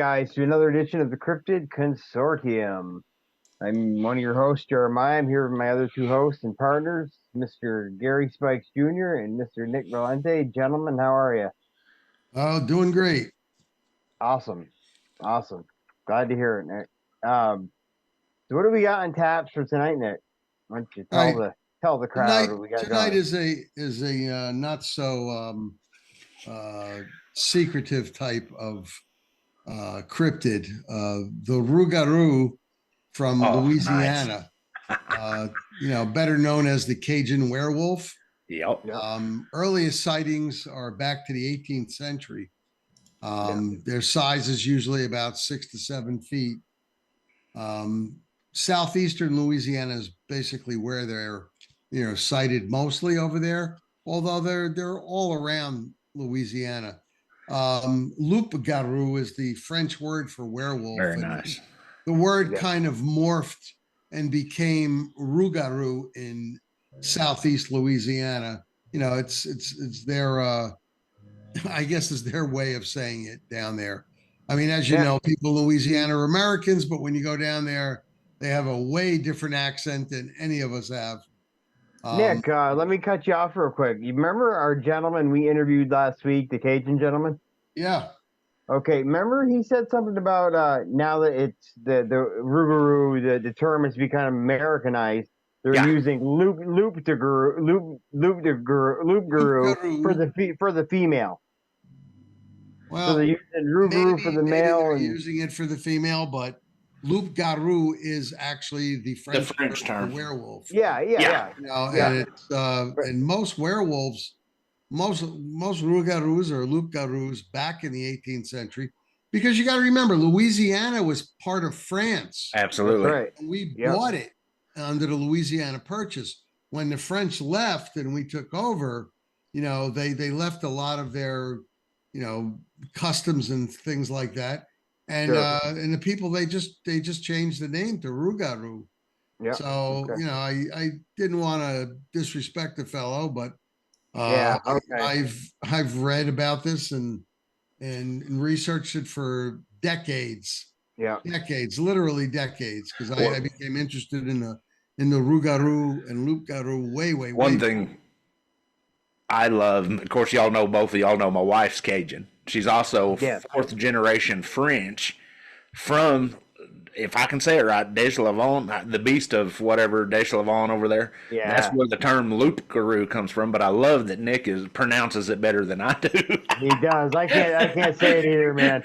guys, to another edition of the Cryptid Consortium. I'm one of your hosts, Jeremiah. I'm here with my other two hosts and partners, Mr. Gary Spikes Jr. and Mr. Nick Valente. Gentlemen, how are you? Oh, doing great. Awesome. Glad to hear it, Nick. So what do we got on taps for tonight, Nick? Why don't you tell the crowd what we got Tonight going? is a not so secretive type of cryptid. The Rougarou from Louisiana, Nice. better known as the Cajun werewolf. Yep. Earliest sightings are back to the 18th century. Their size is usually about 6 to 7 feet. Southeastern Louisiana is basically where they're sighted mostly over there, although they're all around Louisiana. Loup-garou is the French word for werewolf. Very nice. The word kind of morphed and became Rougarou in Southeast Louisiana. It's their I guess is their way of saying it down there. I mean, as you know, people in Louisiana are Americans, but when you go down there, they have a way different accent than any of us have. Nick, let me cut you off real quick. You remember our gentleman we interviewed last week, the Cajun gentleman? Yeah. Okay, remember he said something about now that it's the Rougarou, the term has become Americanized. They're using loup-garou for the female. Well, so they're using Rougarou for the male. They're using it for the female, but loup-garou is actually the French term for werewolf. Yeah. And it's and most werewolves, most Rougarous or loup-garous back in the 18th century, because you got to remember Louisiana was part of France. Absolutely. That's right. And we bought it under the Louisiana Purchase. When the French left and we took over, they left a lot of their customs and things like that. And and the people they just changed the name to Rougarou. Yeah. So I didn't want to disrespect the fellow, but I've read about this and researched it for decades. Yeah, decades, literally decades, because I became interested in the Rougarou and loup-garou way. One thing I love, of course, both of y'all know my wife's Cajun. She's also fourth generation French from, if I can say it right, Deschlavon, the beast of whatever, Deschlavon over there. Yeah. That's where the term loup-garou comes from, but I love that Nick pronounces it better than I do. He does. I can't say it either, man.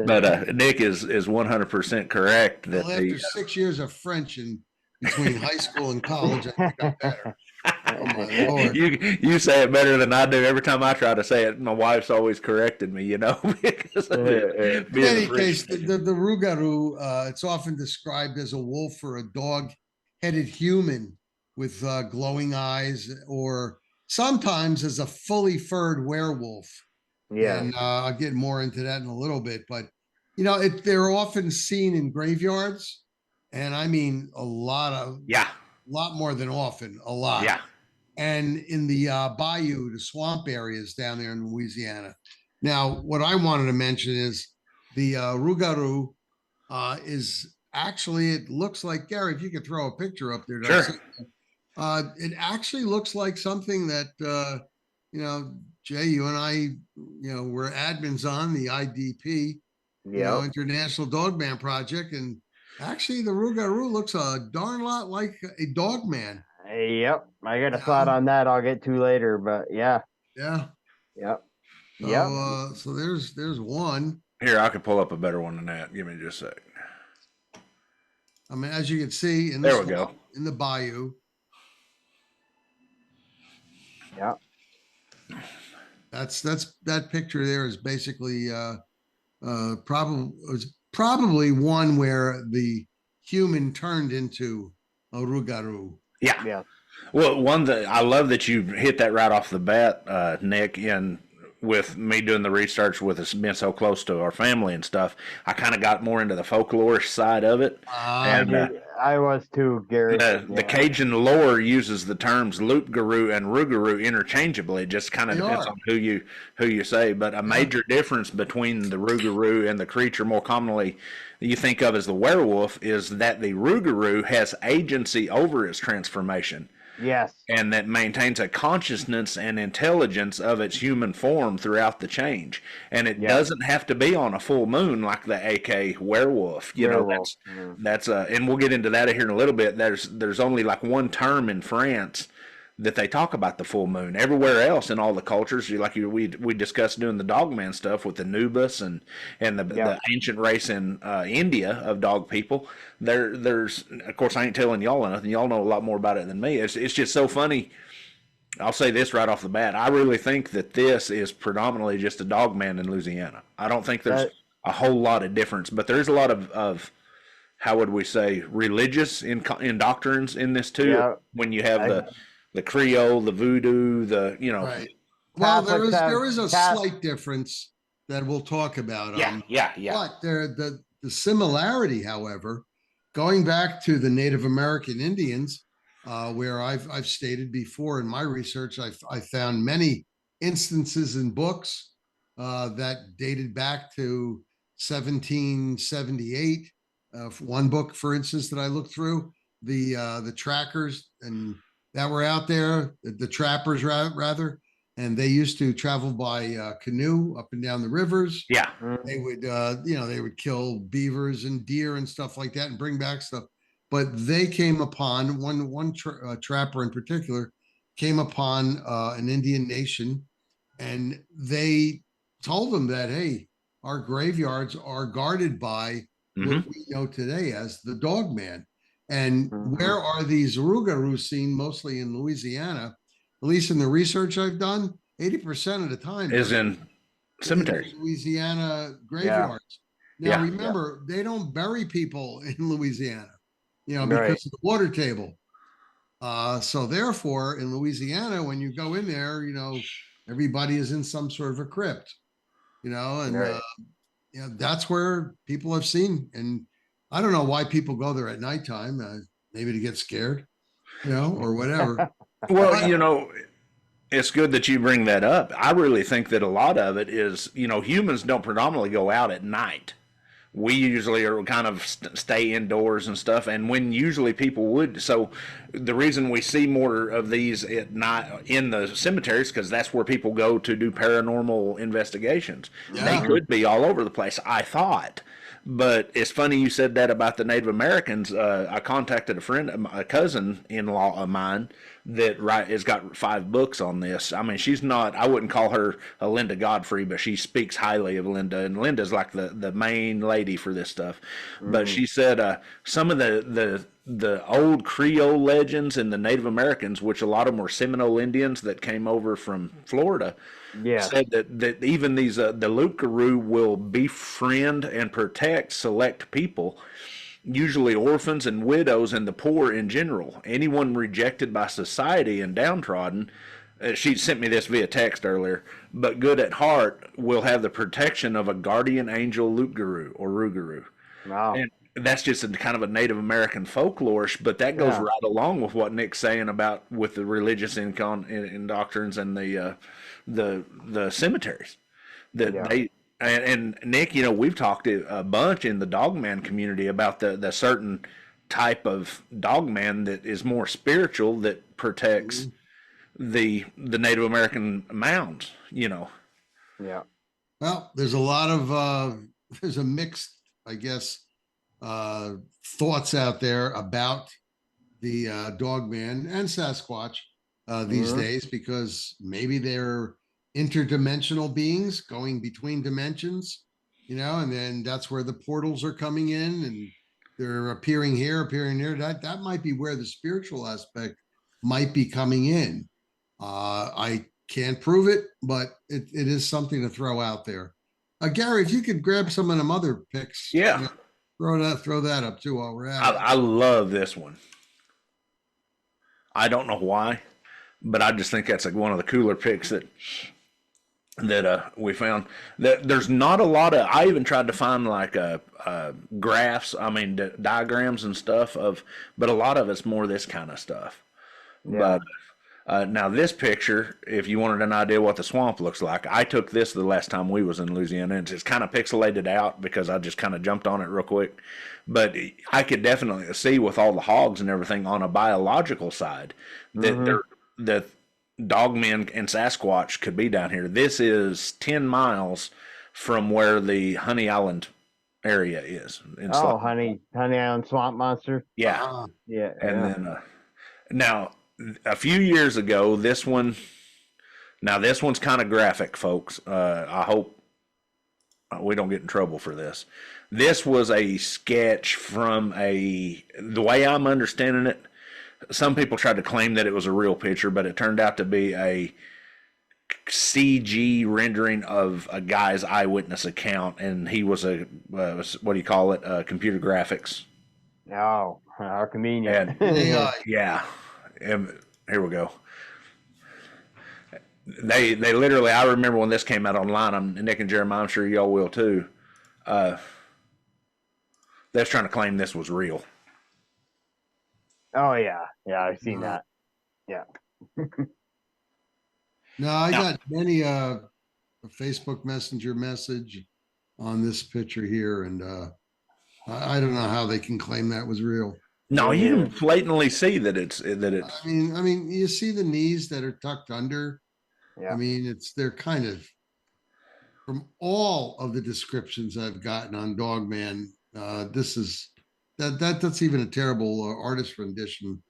But Nick is 100% correct. Well, after 6 years of French between high school and college, I think I'm better. Oh my Lord. You say it better than I do. Every time I try to say it, my wife's always correcting me, because of in any case, the Rougarou, it's often described as a wolf or a dog-headed human with glowing eyes, or sometimes as a fully furred werewolf. Yeah. And I'll get more into that in a little bit, but they're often seen in graveyards, and I mean a lot more than often, a lot. Yeah. And in the bayou, the swamp areas down there in Louisiana. Now, what I wanted to mention is the Rougarou is actually, it looks like, Gary, if you could throw a picture up there. Sure. It actually looks like something that, Jay, you and I, we're admins on the IDP, International Dogman Project. And actually, the Rougarou looks a darn lot like a dog man. Yep. I got a thought on that I'll get to later, but yeah. Yeah. Yep. So there's one. Here, I could pull up a better one than that. Give me just a second. I mean, as you can see in there we go. In the bayou. Yeah. That picture there is basically probably one where the human turned into a Rougarou. Yeah. Well, one that I love that you hit that right off the bat, Nick. And with me doing the research with us being so close to our family and stuff, I kind of got more into the folklore side of it. I was too, Gary. The Cajun lore uses the terms Loup-garou and Rougarou interchangeably. It just kind of depends on who you say. But a major difference between the Rougarou and the creature more commonly you think of as the werewolf is that the Rougarou has agency over its transformation. Yes. And that maintains a consciousness and intelligence of its human form throughout the change. And it doesn't have to be on a full moon like the AK werewolf. You know, that's and we'll get into that here in a little bit. There's only like one term in France that they talk about the full moon. Everywhere else in all the cultures, we discussed doing the dogman stuff with the Nubus and the ancient race in India of dog people. There's of course I ain't telling y'all nothing. Y'all know a lot more about it than me. It's just so funny. I'll say this right off the bat. I really think that this is predominantly just a dogman in Louisiana. I don't think there's a whole lot of difference, but there is a lot of how would we say religious indoctrines in this too. Yeah. When you have the Creole, the Voodoo, Right. Well, there is a slight difference that we'll talk about. Yeah. But the similarity, however, going back to the Native American Indians, where I've stated before in my research, I found many instances in books that dated back to 1778. One book, for instance, that I looked through, the trackers and that were out there, the trappers rather, and they used to travel by canoe up and down the rivers. Yeah. They would, they would kill beavers and deer and stuff like that and bring back stuff. But they came upon one trapper in particular came upon an Indian nation, and they told them that, hey, our graveyards are guarded by what we know today as the Dogman. And where are these Rougarou seen? Mostly in Louisiana, at least in the research I've done, 80% of the time is in cemeteries, Louisiana graveyards. Now, remember, they don't bury people in Louisiana, because of the water table. So therefore, in Louisiana, when you go in there, everybody is in some sort of a crypt, and that's where people have seen. And I don't know why people go there at nighttime, maybe to get scared, or whatever. Well, it's good that you bring that up. I really think that a lot of it is, humans don't predominantly go out at night. We usually are kind of stay indoors and stuff. And when usually people would, so the reason we see more of these at night in the cemeteries, because that's where people go to do paranormal investigations. Yeah. They could be all over the place, I thought. But it's funny you said that about the Native Americans. I contacted a cousin-in-law of mine that has got 5 books on this. I mean, she's not, I wouldn't call her a Linda Godfrey, but she speaks highly of Linda, and Linda's like the main lady for this stuff. But she said some of the old Creole legends and the Native Americans, which a lot of them were Seminole Indians that came over from Florida, said that even these the Loup-garou will befriend and protect select people, usually orphans and widows and the poor in general. Anyone rejected by society and downtrodden, she sent me this via text earlier, but good at heart will have the protection of a guardian angel Loup-garou or Rougarou. Wow. And that's just kind of a Native American folklore, but that goes right along with what Nick's saying about with the religious indoctrines and the cemeteries that they and Nick, we've talked a bunch in the dogman community about the certain type of dogman that is more spiritual that protects the Native American mounds. Yeah. Well, there's a lot of there's a mixed, I guess, thoughts out there about the Dogman and Sasquatch these days, because maybe they're interdimensional beings going between dimensions, and then that's where the portals are coming in and they're appearing here, appearing there. That might be where the spiritual aspect might be coming in. I can't prove it, but it is something to throw out there. Gary, if you could grab some of them other picks. Yeah. Throw that up too while we're at it. I love this one. I don't know why, but I just think that's like one of the cooler picks that that we found that there's not a lot of. I even tried to find like graphs, I mean diagrams and stuff but a lot of it's more this kind of stuff. Yeah. But now this picture, if you wanted an idea what the swamp looks like, I took this the last time we was in Louisiana, and it's kind of pixelated out because I just kind of jumped on it real quick. But I could definitely see with all the hogs and everything on a biological side that that dogmen and Sasquatch could be down here. This is 10 miles from where the Honey Island area is. Honey Island Swamp Monster. Yeah. Yeah. And then now a few years ago, this one's kind of graphic, folks. I hope we don't get in trouble for this. This was a sketch from the way I'm understanding it, some people tried to claim that it was a real picture, but it turned out to be a CG rendering of a guy's eyewitness account, and he was what do you call it? Computer graphics. Oh, how convenient. Yeah. And here we go. They literally, I remember when this came out online, Nick and Jeremiah, I'm sure y'all will too. They was trying to claim this was real. Oh yeah, I've seen that. Yeah. No, I got many a Facebook Messenger message on this picture here, and I don't know how they can claim that was real. No, you can blatantly see that it's. I mean, you see the knees that are tucked under. Yeah. I mean, they're kind of, from all of the descriptions I've gotten on Dogman, that's even a terrible artist rendition.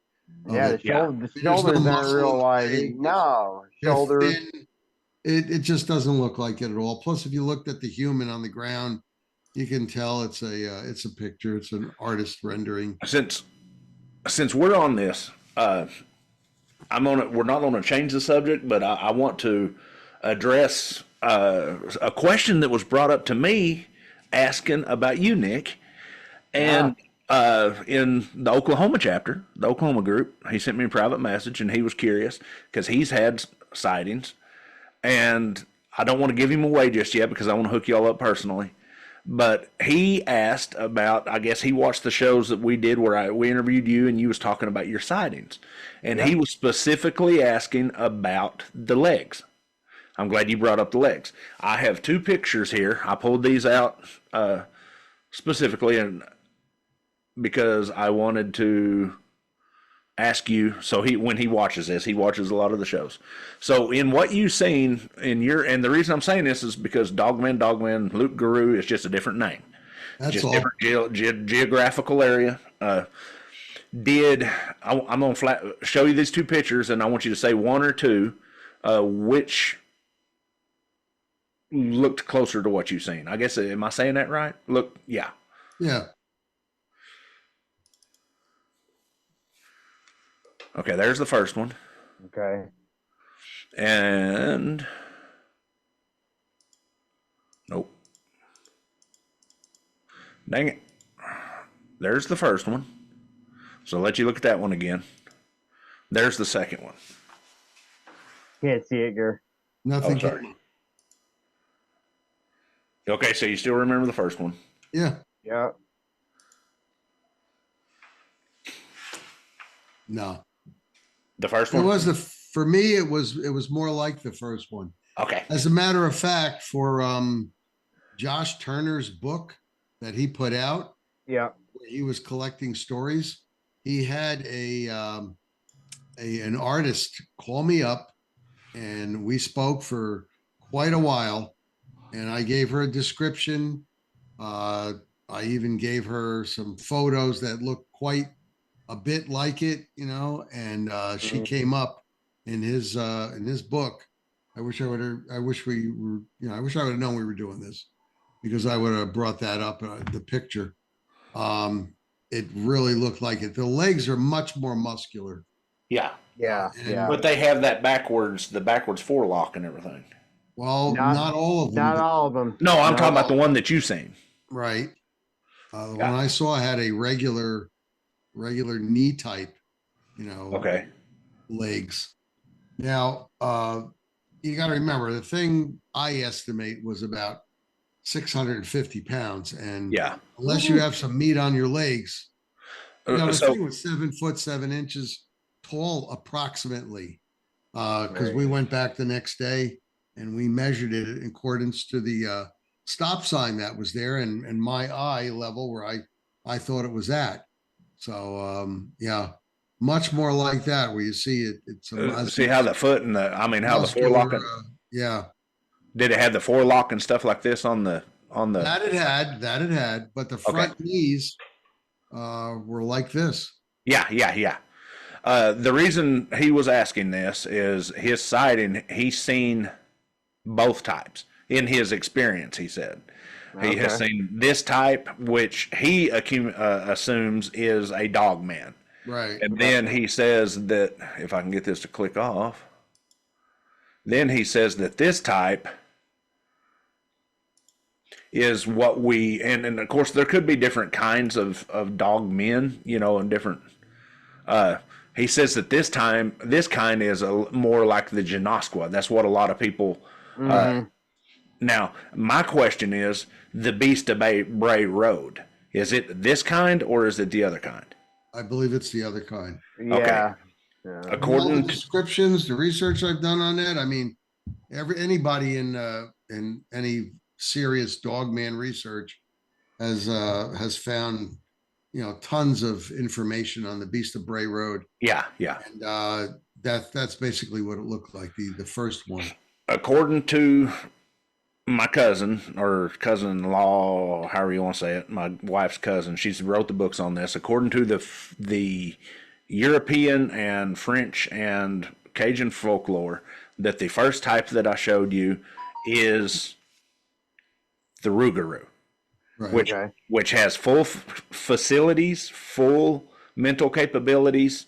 Yeah, the shoulders aren't real wide. No, shoulders. It just doesn't look like it at all. Plus, if you looked at the human on the ground, you can tell it's a picture. It's an artist rendering. Since we're on this, we're not going to change the subject, but I want to address a question that was brought up to me asking about you, Nick, and in the Oklahoma chapter, the Oklahoma group, he sent me a private message, and he was curious because he's had sightings, and I don't want to give him away just yet because I want to hook y'all up personally. But he asked about, I guess he watched the shows that we did where we interviewed you and you was talking about your sightings. And he was specifically asking about the legs. I'm glad you brought up the legs. I have two pictures here. I pulled these out specifically and because I wanted to ask you, so when he watches this, he watches a lot of the shows. So in what you've seen and the reason I'm saying this is because Dogman, Rougarou is just a different name. That's just all. Different geographical area. I'm going to show you these two pictures and I want you to say one or two, which looked closer to what you've seen. I guess, am I saying that right? Look, yeah. Yeah. Okay, there's the first one. Okay. And nope. Dang it. There's the first one. So I'll let you look at that one again. There's the second one. Can't see it, Ger. Nothing. Oh, sorry. Okay, so you still remember the first one? Yeah. Yeah. No. The first one? For me, it was more like the first one. Okay. As a matter of fact, for Josh Turner's book that he put out, he was collecting stories. He had an artist call me up, and we spoke for quite a while. And I gave her a description. I even gave her some photos that looked quite a bit like it, and she came up in his book. I wish I would have known we were doing this because I would have brought that up, the picture. It really looked like it. The legs are much more muscular. Yeah. Yeah. But they have the backwards forelock and everything. Well, not all of them. Not all of them. No, I'm talking about the one that you've seen. Right. The one I saw had a regular knee type, okay, legs. Now, you got to remember, the thing I estimate was about 650 pounds. And unless you have some meat on your legs, the thing was 7 foot 7 inches tall, approximately. Because we went back the next day and we measured it in accordance to the stop sign that was there and my eye level where I thought it was at. So much more like that where you see it. It's see how the foot and how the forelock. Did it have the forelock and stuff like this on the? That it had, but the front knees were like this. Yeah. The reason he was asking this is his sighting. He's seen both types in his experience. He said he has seen this type, which he assumes is a dog man. Right. And then he says that, if I can get this to click off, then he says that this type is what and of course there could be different kinds of dog men, and different. He says that this kind is more like the Genosqua. That's what a lot of people. Now, my question is, the Beast of Bray Road, is it this kind or is it the other kind? I believe it's the other kind. Yeah. According to the descriptions, the research I've done on that, I mean, anybody in any serious dogman research has found tons of information on the Beast of Bray Road. Yeah. And that's basically what it looked like, the first one. According to my cousin or cousin-in-law, however you want to say it, my wife's cousin, she's wrote the books on this. According to the European and French and Cajun folklore, that the first type that I showed you is the Rougarou, which has full facilities, full mental capabilities,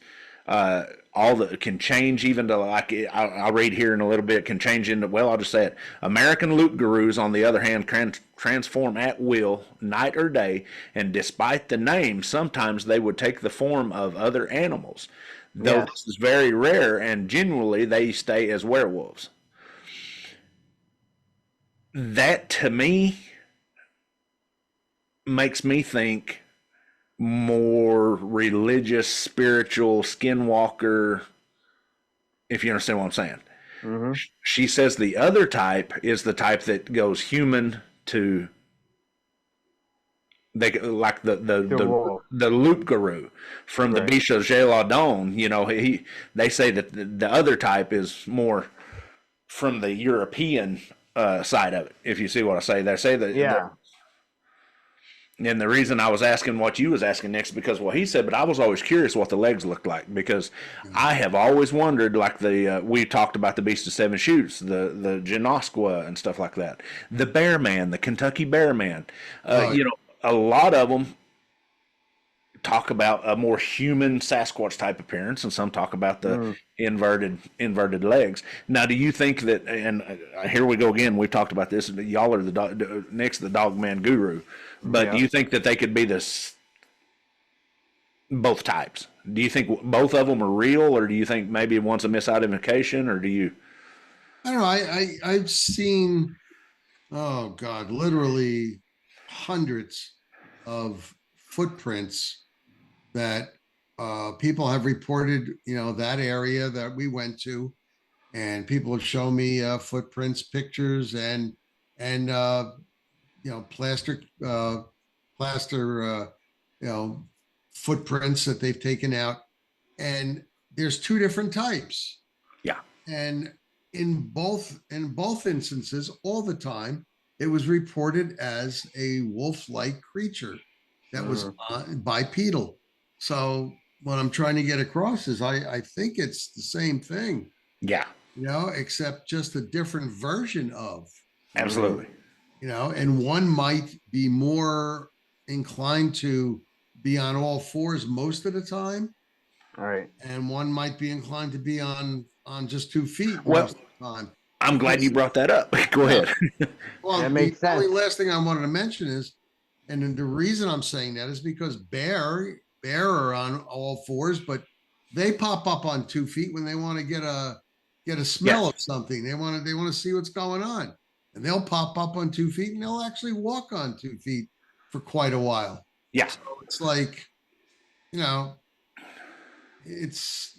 all that can change even to I'll read here in a little bit, can change into, I'll just say it. American Rougarous, on the other hand, transform at will, night or day, and despite the name, sometimes they would take the form of other animals. Though this is very rare, and generally they stay as werewolves. That, to me, makes me think more religious, spiritual, skinwalker, if you understand what I'm saying. Mm-hmm. She says the other type is the type that goes human to the Loup-garou from the Biche of Géladon. They say that the other type is more from the European side of it, if you see what I say. They say that and the reason I was asking what you was asking next, because what he said, but I was always curious what the legs looked like, because I have always wondered, like we talked about the Beast of Seven Shoots, the Genosqua and stuff like that, the Bear Man, the Kentucky Bear Man. A lot of them talk about a more human Sasquatch type appearance, and some talk about the inverted legs. Now, do you think that? And here we go again. We've talked about this. Y'all are the next to the dog man guru. But do you think that they could be both types? Do you think both of them are real, or do you think maybe one's a misidentification, or do you? I don't know. I've seen, literally hundreds of footprints that people have reported, that area that we went to, and people have shown me footprints, pictures, and plaster, footprints that they've taken out. And there's two different types. Yeah. And in both instances, all the time, it was reported as a wolf-like creature that was bipedal. So what I'm trying to get across is I think it's the same thing. Yeah. Except just a different version of. Absolutely. And one might be more inclined to be on all fours most of the time. All right. And one might be inclined to be on just 2 feet most of the time. I'm glad you brought that up. Go ahead. Well, that makes sense. The only last thing I wanted to mention is, and the reason I'm saying that is because bear are on all fours, but they pop up on 2 feet when they want to get a get a smell of something. They want to see what's going on, and they'll pop up on 2 feet, and they'll actually walk on 2 feet for quite a while. Yeah. So it's like, it's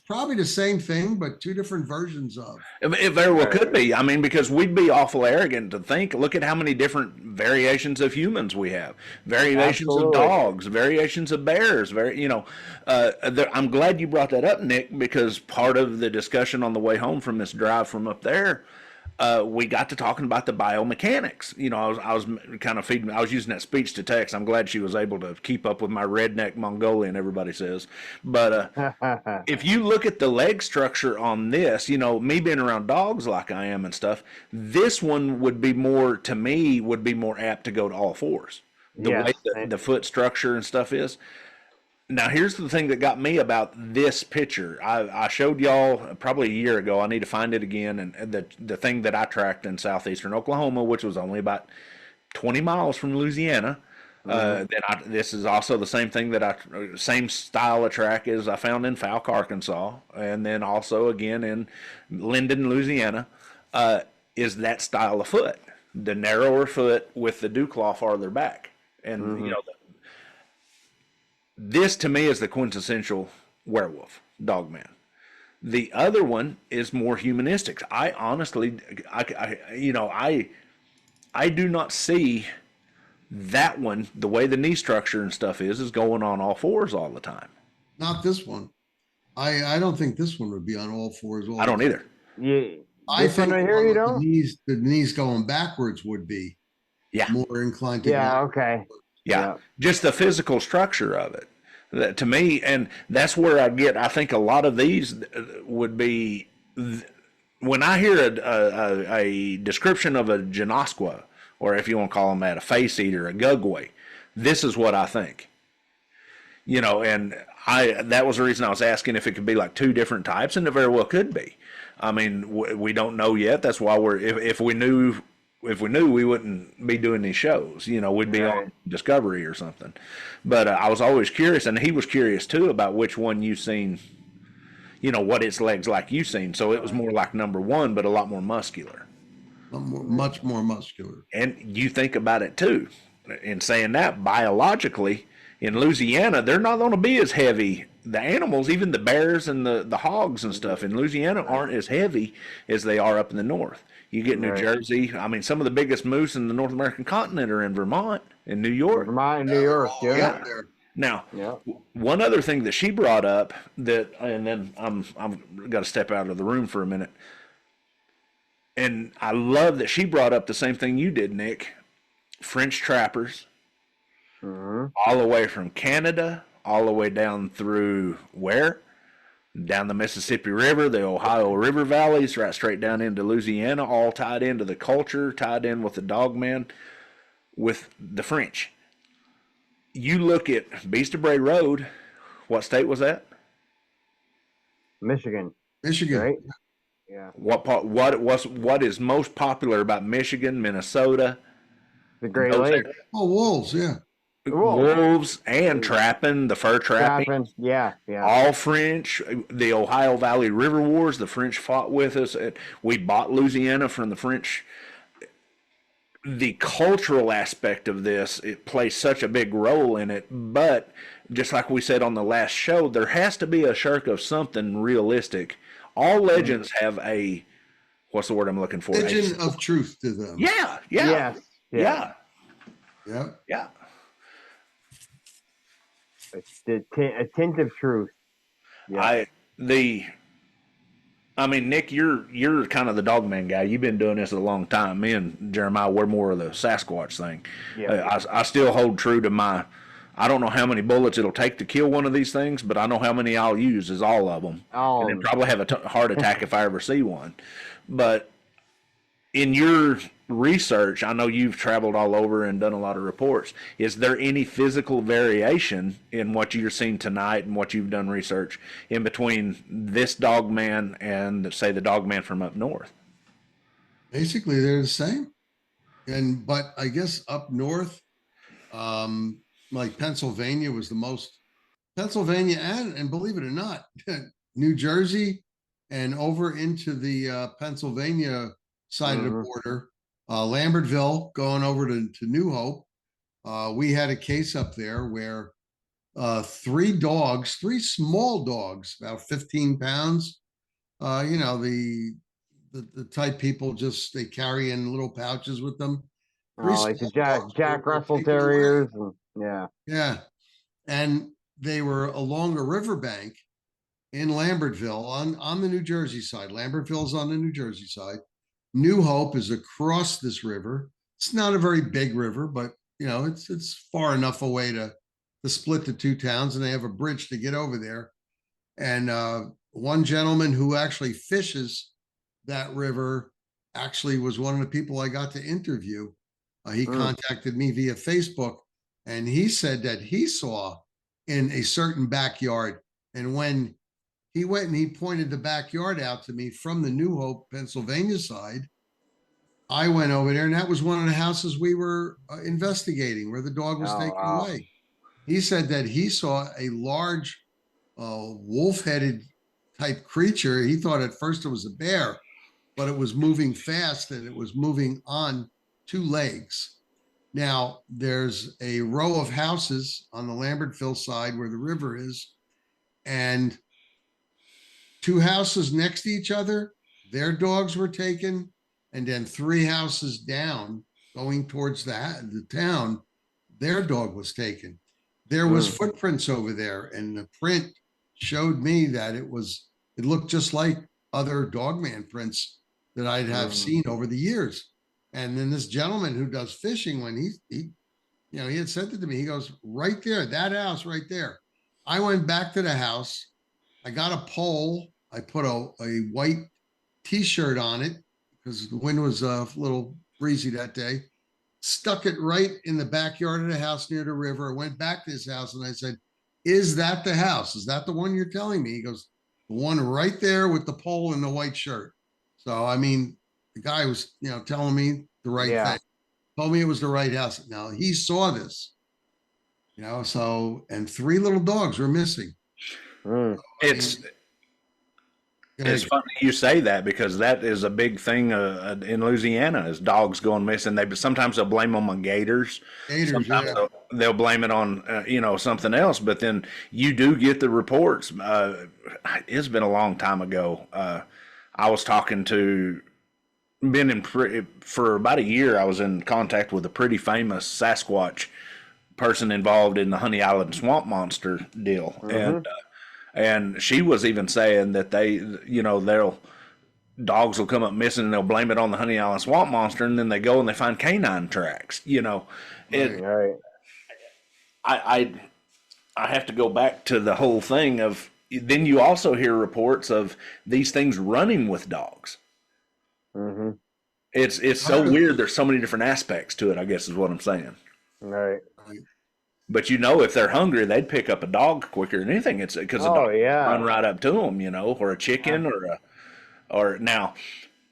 probably the same thing, but two different versions of. It very well could be. I mean, because we'd be awful arrogant to think, look at how many different variations of humans we have, variations of dogs, variations of bears. I'm glad you brought that up, Nick, because part of the discussion on the way home from this drive from up there, we got to talking about the biomechanics. I was kind of feeding. I was using that speech to text. I'm glad she was able to keep up with my redneck Mongolian, everybody says. But if you look at the leg structure on this, me being around dogs like I am and stuff, this one would be more apt to go to all fours. The way the foot structure and stuff is. Now, here's the thing that got me about this picture. I showed y'all probably a year ago. I need to find it again. And the thing that I tracked in southeastern Oklahoma, which was only about 20 miles from Louisiana. This is also the same thing same style of track as I found in Falk, Arkansas. And then also again in Linden, Louisiana, is that style of foot. The narrower foot with the dew claw farther back. And, this to me is the quintessential werewolf, dogman. The other one is more humanistic. I honestly, I do not see that one, the way the knee structure and stuff is going on all fours all the time. Not this one. I don't think this one would be on all fours. I don't either. Yeah, I think the knees going backwards would be more inclined to. Yeah. Okay. Yeah, just the physical structure of it. That to me, and that's where I think a lot of these would be, when I hear a description of a Genosqua, or if you want to call them that, a face eater, a gugway, this is what I think. And that was the reason I was asking if it could be like two different types, and it very well could be. I mean, we don't know yet. That's why if we knew, we wouldn't be doing these shows. We'd be on Discovery or something. But I was always curious, and he was curious too about which one you seen. What its legs like you seen. So it was more like number one, but a lot more muscular. Much more muscular. And you think about it too. In saying that, biologically, in Louisiana, they're not going to be as heavy. The animals, even the bears and the hogs and stuff in Louisiana, aren't as heavy as they are up in the north. You get New Jersey. I mean, some of the biggest moose in the North American continent are in Vermont and New York. New York. Yeah. Now, one other thing that she brought up and then I'm got to step out of the room for a minute. And I love that she brought up the same thing you did, Nick. French trappers, all the way from Canada, all the way down through where? Down the Mississippi River, the Ohio River valleys, right straight down into Louisiana, all tied into the culture, tied in with the dogman, with the French. You look at Beast of Bray Road, what state was that? Michigan. Right? Yeah. What is most popular about Michigan, Minnesota? The Great Lakes. Oh, wolves, yeah. Wolves and trapping, the fur trapping. Yeah. All French. The Ohio Valley River Wars, the French fought with us. We bought Louisiana from the French. The cultural aspect of this, it plays such a big role in it. But just like we said on the last show, there has to be a shirk of something realistic. All legends have what's the word I'm looking for? Legend of truth to them. Yeah. Yep. A tint of truth. Yeah. I mean, Nick, you're kind of the dogman guy. You've been doing this a long time. Me and Jeremiah, we're more of the Sasquatch thing. Yeah. I still hold true to my. I don't know how many bullets it'll take to kill one of these things, but I know how many I'll use is all of them. And then probably have a heart attack if I ever see one. But in your research, I know you've traveled all over and done a lot of reports. Is there any physical variation in what you're seeing tonight and what you've done research in between this dogman and, say, the dogman from up north? Basically, they're the same. But I guess up north, like Pennsylvania was the most. Pennsylvania and believe it or not, New Jersey, and over into the Pennsylvania side of the border, Lambertville going over to New Hope. We had a case up there where three small dogs, about 15 pounds. The type people they carry in little pouches with them. Like the Jack Russell Terriers. Yeah. And they were along a riverbank in Lambertville on the New Jersey side. Lambertville's on the New Jersey side. New Hope is across this river. It's not a very big river, but it's far enough away to split the two towns, and they have a bridge to get over there. And one gentleman who actually fishes that river actually was one of the people I got to interview. He contacted me via Facebook, and he said that he saw in a certain backyard. And when he went and he pointed the backyard out to me from the New Hope, Pennsylvania side, I went over there, and that was one of the houses we were investigating where the dog was taken away. He said that he saw a large wolf-headed type creature. He thought at first it was a bear, but it was moving fast, and it was moving on two legs. Now, there's a row of houses on the Lambertville side where the river is, and two houses next to each other, their dogs were taken, and then three houses down going towards the town, their dog was taken. There was footprints over there, and the print showed me that it looked just like other dogman prints that I'd have seen over the years. And then this gentleman who does fishing, when he had sent it to me, he goes, right there, that house right there. I went back to the house. I got a pole. I put a white T-shirt on it because the wind was a little breezy that day. Stuck it right in the backyard of the house near the river. I went back to his house, and I said, is that the house? Is that the one you're telling me? He goes, the one right there with the pole and the white shirt. So, I mean, the guy was, telling me the right thing. Told me it was the right house. Now, he saw this, and three little dogs were missing. It's funny you say that, because that is a big thing in Louisiana, is dogs going missing. Sometimes they'll blame them on gators. Sometimes they'll blame it on something else. But then you do get the reports. It's been a long time ago. I was talking to for about a year. I was in contact with a pretty famous Sasquatch person involved in the Honey Island swamp monster deal, and she was even saying that dogs will come up missing, and they'll blame it on the Honey Island swamp monster, and then they go and they find canine tracks. I have to go back to the whole thing of, then you also hear reports of these things running with dogs. It's so weird. There's so many different aspects to it, I guess is what I'm saying. Right. But if they're hungry, they'd pick up a dog quicker than anything. It's because a dog run right up to them, or a chicken, or now,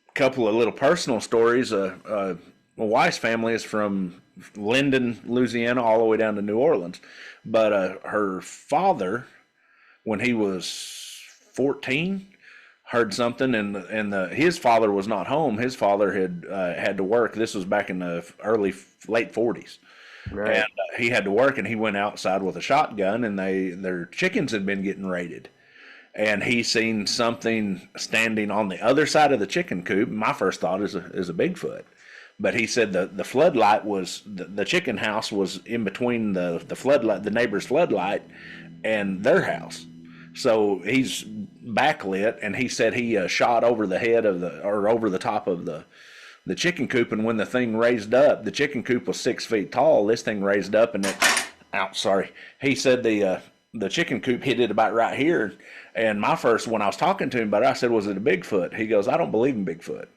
a couple of little personal stories. My wife's family is from Linden, Louisiana, all the way down to New Orleans. But her father, when he was 14, heard something, and his father was not home. His father had to work. This was back in the late 40s. Right. And he had to work, and he went outside with a shotgun, and their chickens had been getting raided. And he seen something standing on the other side of the chicken coop. My first thought is a Bigfoot. But he said the floodlight was, the chicken house was in between the floodlight, the neighbor's floodlight, and their house. So he's backlit, and he said he shot over the head over the top of the chicken coop, and when the thing raised up, the chicken coop was 6 feet tall. This thing raised up, and he said the chicken coop hit it about right here. And when I was talking to him about it, I said, was it a Bigfoot? He goes, I don't believe in Bigfoot.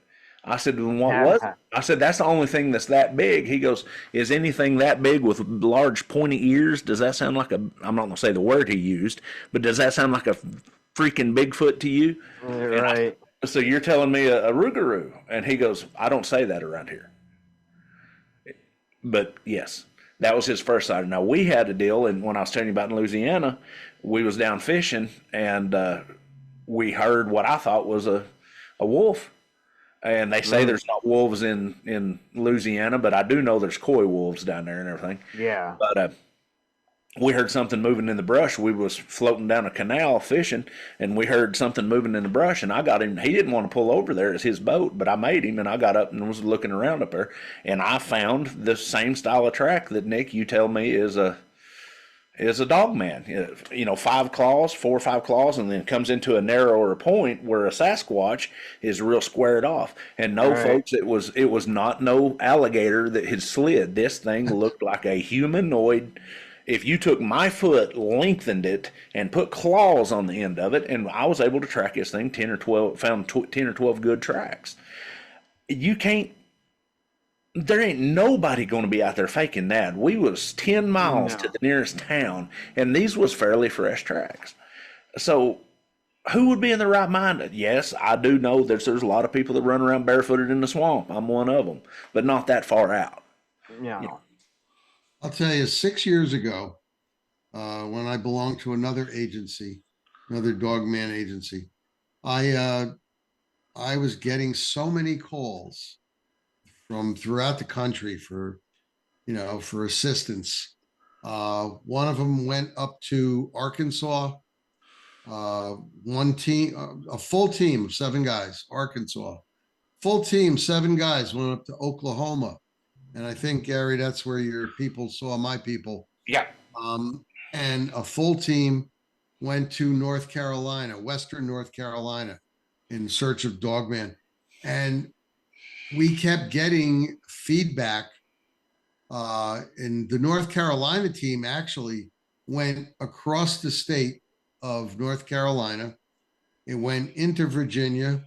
I said, then what was it? I said, that's the only thing that's that big. He goes, is anything that big with large pointy ears? Does that sound like I'm not going to say the word he used, but does that sound like a freaking Bigfoot to you? Right. So you're telling me a Rougarou? And he goes, I don't say that around here. But yes, that was his first sighting. Now, we had a deal, and when I was telling you about in Louisiana, we was down fishing, and we heard what I thought was a wolf. And they say there's not wolves in Louisiana, but I do know there's coy wolves down there and everything. Yeah. But we heard something moving in the brush. We was floating down a canal fishing, and we heard something moving in the brush, and I got him. He didn't want to pull over there. It's his boat, but I made him, and I got up and was looking around up there, and I found the same style of track that, Nick, you tell me is a dog man. 5 claws, 4 or 5 claws, and then comes into a narrower point where a Sasquatch is real squared off. And no, folks, it was not no alligator that had slid. This thing looked like a humanoid. If you took my foot, lengthened it, and put claws on the end of it, and I was able to track this thing 10 or 12, found 10 or 12 good tracks. You can't. There ain't nobody going to be out there faking that. We was 10 miles to the nearest town, and these was fairly fresh tracks. So who would be in the right mind? Yes, I do know there's a lot of people that run around barefooted in the swamp. I'm one of them, but not that far out. Yeah. I'll tell you, 6 years ago, when I belonged to another agency, another dog man agency, I was getting so many calls from throughout the country for assistance. One of them went up to Arkansas. One team, a full team of 7 guys, Arkansas. Full team, 7 guys went up to Oklahoma. And I think, Gary, that's where your people saw my people. Yeah. And a full team went to North Carolina, Western North Carolina, in search of Dogman. And we kept getting feedback. And the North Carolina team actually went across the state of North Carolina. It went into Virginia,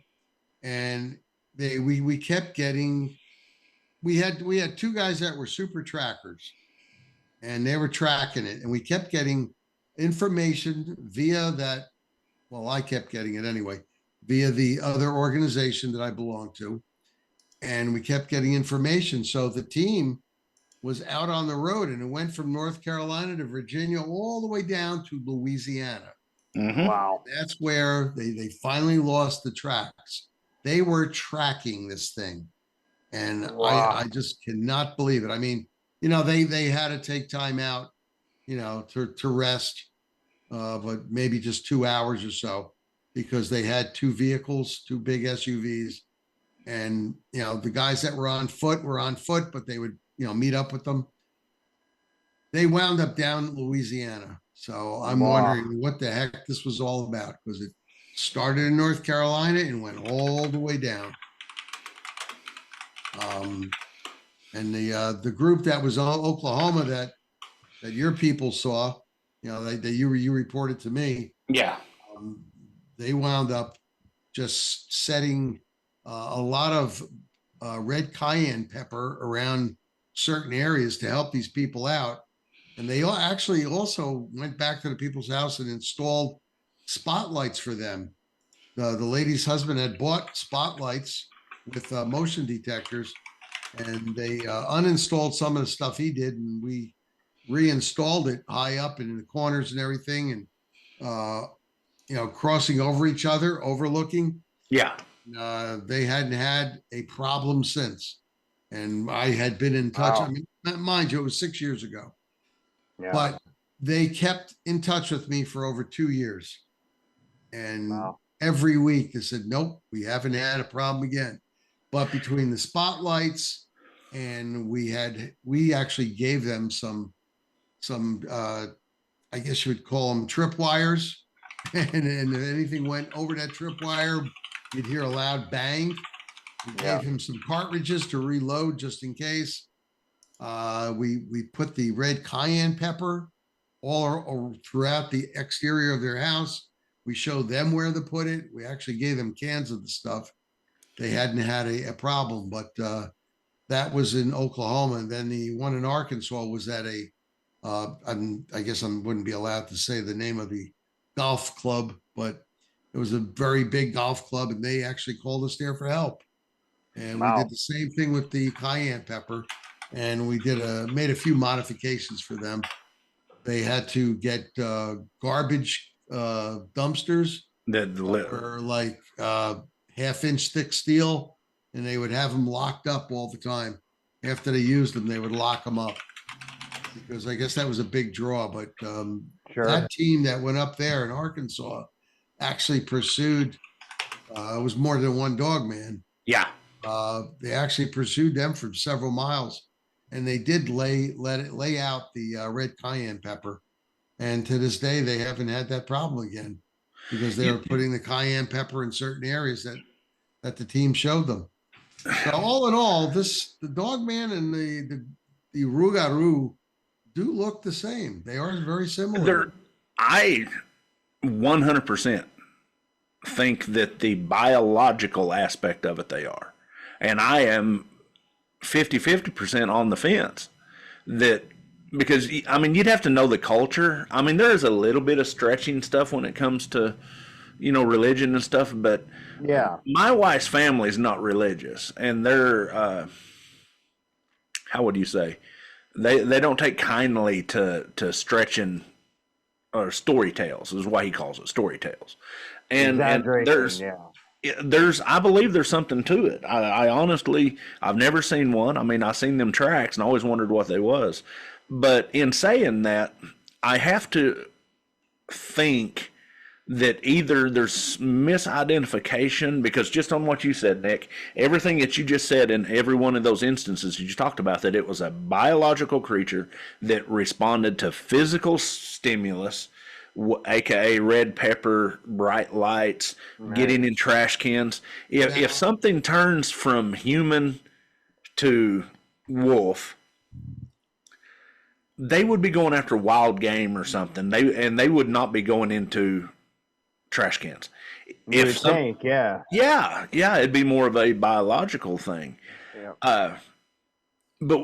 and we kept getting. We had 2 guys that were super trackers, and they were tracking it, and we kept getting information via that. Well, I kept getting it anyway, via the other organization that I belonged to, and we kept getting information. So the team was out on the road, and it went from North Carolina to Virginia all the way down to Louisiana. Mm-hmm. Wow. That's where they finally lost the tracks. They were tracking this thing. And I just cannot believe it. I mean, they had to take time out, to rest, but maybe just 2 hours or so, because they had 2 vehicles, 2 big SUVs. And, the guys that were on foot, but they would, meet up with them. They wound up down in Louisiana. So I'm wondering what the heck this was all about, because it started in North Carolina and went all the way down. And the group that was in Oklahoma that your people saw, that you reported to me. Yeah. They wound up just setting a lot of red cayenne pepper around certain areas to help these people out. And they actually also went back to the people's house and installed spotlights for them. The lady's husband had bought spotlights with motion detectors, and they uninstalled some of the stuff he did, and we reinstalled it high up and in the corners and everything, and crossing over each other, overlooking. Yeah. They hadn't had a problem since, and I had been in touch. Wow. I mean, mind you, it was 6 years ago, Yeah. but they kept in touch with me for over 2 years, and every week they said, "Nope, we haven't had a problem again." But between the spotlights, and we actually gave them some I guess you would call them trip wires, and if anything went over that trip wire, you'd hear a loud bang. We gave him some cartridges to reload just in case. We put the red cayenne pepper all throughout the exterior of their house. We showed them where to put it. We actually gave them cans of the stuff. They hadn't had a problem, but that was in Oklahoma. And then the one in Arkansas was at I guess I wouldn't be allowed to say the name of the golf club, but it was a very big golf club, and they actually called us there for help. And we did the same thing with the cayenne pepper, and we made a few modifications for them. They had to get garbage dumpsters Or like half-inch thick steel, and they would have them locked up all the time. After they used them, they would lock them up because I guess that was a big draw. But that team that went up there in Arkansas actually pursued. It was more than one dog, man. Yeah. They actually pursued them for several miles, and they did lay out the red cayenne pepper. And to this day, they haven't had that problem again because they were putting the cayenne pepper in certain areas that the team showed them. So all in all, the Dogman and the Rougarou do look the same. They are very similar. I 100% think that the biological aspect of it they are. And I am 50% on the fence that, because I mean, you'd have to know the culture. I mean, there is a little bit of stretching stuff when it comes to, religion and stuff, but yeah, my wife's family is not religious, and they're, how would you say, they don't take kindly to stretching or story tales is why he calls it story tales. And there's I believe there's something to it. I honestly, I've never seen one. I mean, I've seen them tracks and I always wondered what they was. But in saying that, I have to think that either there's misidentification, because just on what you said, Nick, everything that you just said in every one of those instances you just talked about, that it was a biological creature that responded to physical stimulus, aka red pepper, bright lights, getting in trash cans. If something turns from human to wolf, they would be going after wild game or something. They would not be going into trash cans. Yeah, it'd be more of a biological thing. Yeah. But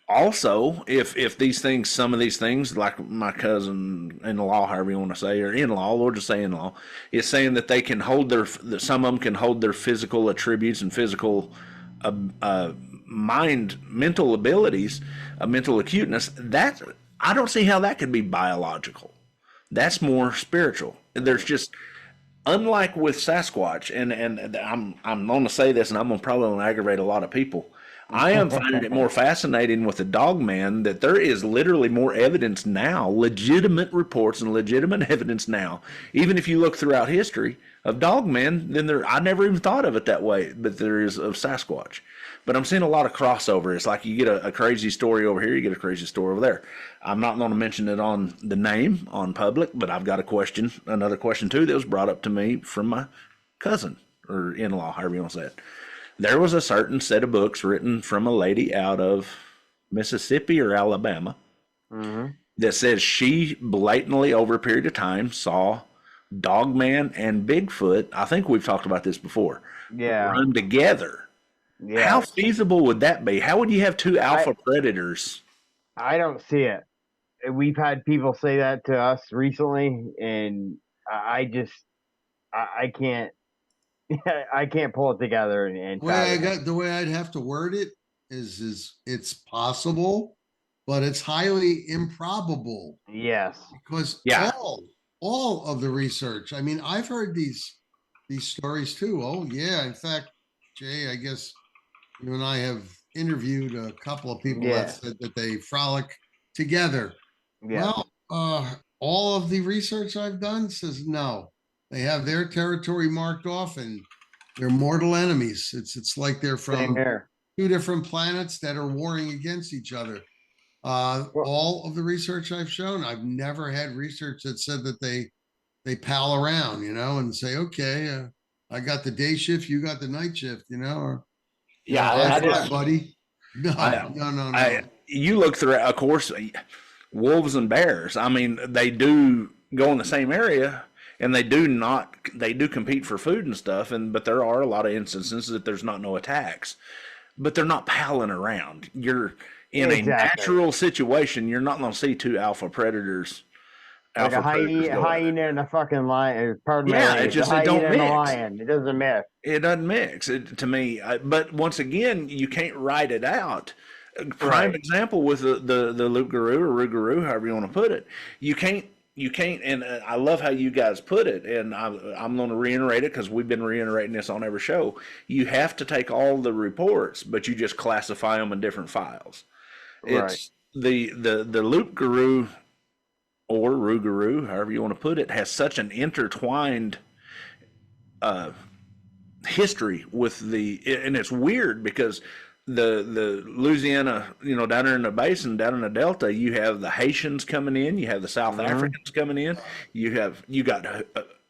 also, if these things, some of these things, like my cousin-in-law, however you want to say, or in-law, we'll just say in-law, is saying that they can hold some of them can hold their physical attributes and physical mental abilities, mental acuteness. That, I don't see how that could be biological. That's more spiritual. There's just, unlike with Sasquatch, and I'm going to say this, and I'm probably going to aggravate a lot of people. I am finding it more fascinating with the Dogman that there is literally more evidence now, legitimate reports and legitimate evidence now, even if you look throughout history, of Dogman than there. I never even thought of it that way, but there is of Sasquatch. But I'm seeing a lot of crossover. It's like you get a crazy story over here, you get a crazy story over there. I'm not going to mention it on the name on public, but I've got another question too that was brought up to me from my cousin or in-law, however you want to say it. There was a certain set of books written from a lady out of Mississippi or Alabama that says she blatantly, over a period of time, saw Dogman and Bigfoot. I think we've talked about this before. Yeah, run together. Yes. How feasible would that be? How would you have two alpha predators? I don't see it. We've had people say that to us recently, and I can't. I can't pull it together and the way I'd have to word it is it's possible, but it's highly improbable. Yes, because all of the research. I mean, I've heard these stories too. Oh yeah, in fact, Jay, I guess you and I have interviewed a couple of people that said that they frolic together. Yeah. Well, all of the research I've done says no. They have their territory marked off, and they're mortal enemies. It's like they're from two different planets that are warring against each other. All of the research I've shown, I've never had research that said that they pal around, and say, okay, I got the day shift, you got the night shift, or buddy. No. You look through, of course, wolves and bears. I mean, they do go in the same area. And they do compete for food and stuff, but there are a lot of instances that there's no attacks. But they're not palling around. You're in a natural situation, you're not going to see two alpha predators. Like a hyena and a fucking lion. Pardon me. It just don't mix. Lion. It doesn't mix. It doesn't mix to me. But once again, you can't write it out. Prime example with the Rougarou or Rougarou, however you want to put it. You can't you can't, and I love how you guys put it, and I'm going to reiterate it because we've been reiterating this on every show. You have to take all the reports, but you just classify them in different files. Right. It's the Lougarou or Rougarou, however you want to put it, has such an intertwined history with and it's weird because the Louisiana, down there in the basin, down in the Delta, you have the Haitians coming in, you have the South Africans coming in, you got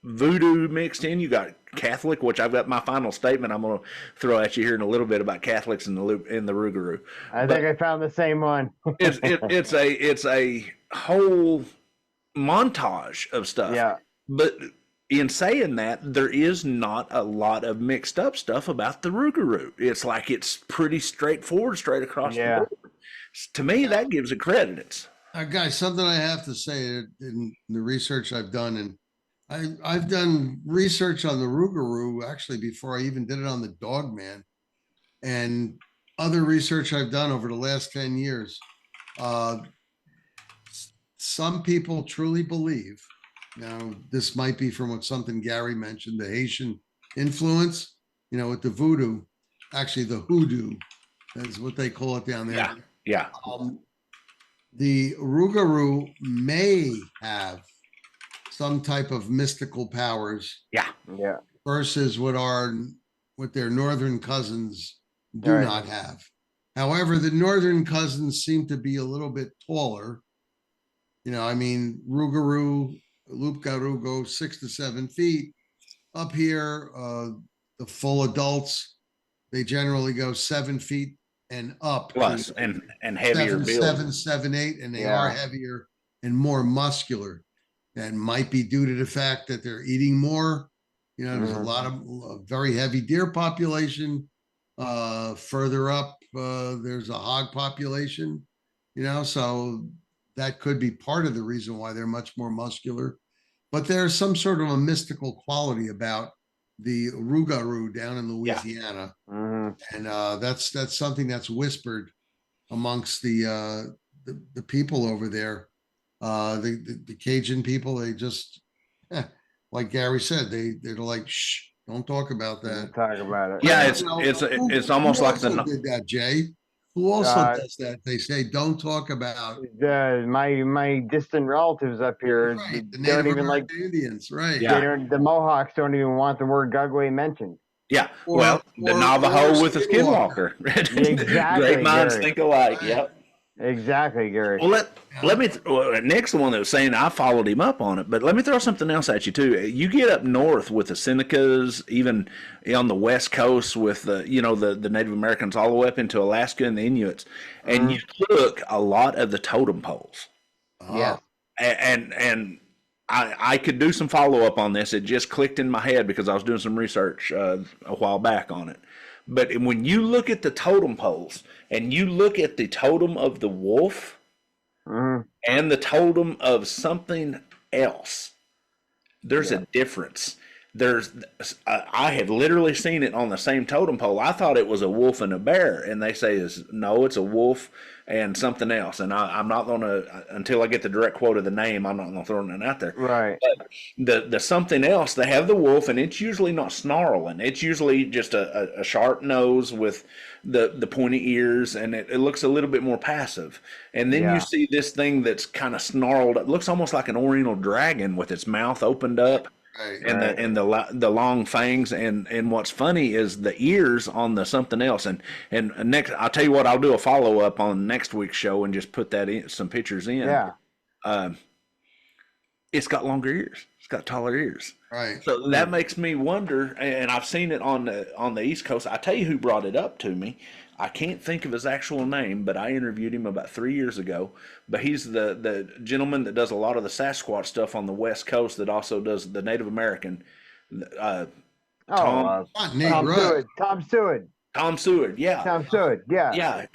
voodoo mixed in, you got Catholic, which I've got my final statement I'm going to throw at you here in a little bit about Catholics in the Rougarou. I think I found the same one. it's a whole montage of stuff. Yeah. But in saying that, there is not a lot of mixed up stuff about the Rougarou. It's like it's pretty straightforward, straight across the board. To me, that gives it credit. Guys, something I have to say in the research I've done, and I've done research on the Rougarou actually before I even did it on the Dogman, and other research I've done over the last 10 years. Some people truly believe. Now, this might be from something Gary mentioned, the Haitian influence, with the voodoo, actually the hoodoo, that's what they call it down there. Yeah. The Rougarou may have some type of mystical powers. Yeah. Versus what their northern cousins do not have. However, the northern cousins seem to be a little bit taller. Rougarou go 6 to 7 feet. Up here, the full adults, they generally go 7 feet and up. Plus, and heavier build. 7, 8, and they are heavier and more muscular. That might be due to the fact that they're eating more. There's a lot of very heavy deer population. Further up, there's a hog population. So that could be part of the reason why they're much more muscular. But there's some sort of a mystical quality about the Rougarou down in Louisiana. And that's something that's whispered amongst the people over there. The Cajun people, they just, like Gary said, they're like, shh, don't talk about that. Talk about it. Yeah, it's almost like the did that, Jay. Who also does that? They say, don't talk about my distant relatives up here. Right, the Native American Indians, right? Yeah. The Mohawks don't even want the word Gugway mentioned. Yeah, the Navajo with a skinwalker. Exactly. Great minds think alike. Yep. Exactly, Gary. Well, let me. Nick's the one that was saying I followed him up on it, but let me throw something else at you too. You get up north with the Senecas, even on the west coast with the Native Americans, all the way up into Alaska and the Inuits, and you took a lot of the totem poles. Yeah, and I could do some follow up on this. It just clicked in my head because I was doing some research a while back on it. But when you look at the totem poles and you look at the totem of the wolf and the totem of something else, there's a difference. I have literally seen it on the same totem pole. I thought it was a wolf and a bear, and they say no, it's a wolf and something else. And I'm not going to, until I get the direct quote of the name, I'm not going to throw it out there. Right. But the something else, they have the wolf, and it's usually not snarling. It's usually just a sharp nose with the pointy ears, and it looks a little bit more passive. And then you see this thing that's kind of snarled. It looks almost like an oriental dragon with its mouth opened up. Right, and the long fangs, and what's funny is the ears on the something else. And next, I'll tell you what, I'll do a follow up on next week's show and just put that in, some pictures in. Yeah. It's got longer ears. It's got taller ears. Right. So that makes me wonder, and I've seen it on the East Coast. I tell you who brought it up to me. I can't think of his actual name, but I interviewed him about 3 years ago. But he's the gentleman that does a lot of the Sasquatch stuff on the West Coast that also does the Native American. Tom Seward. Tom Seward, yeah. Tom Seward, yeah. Yeah,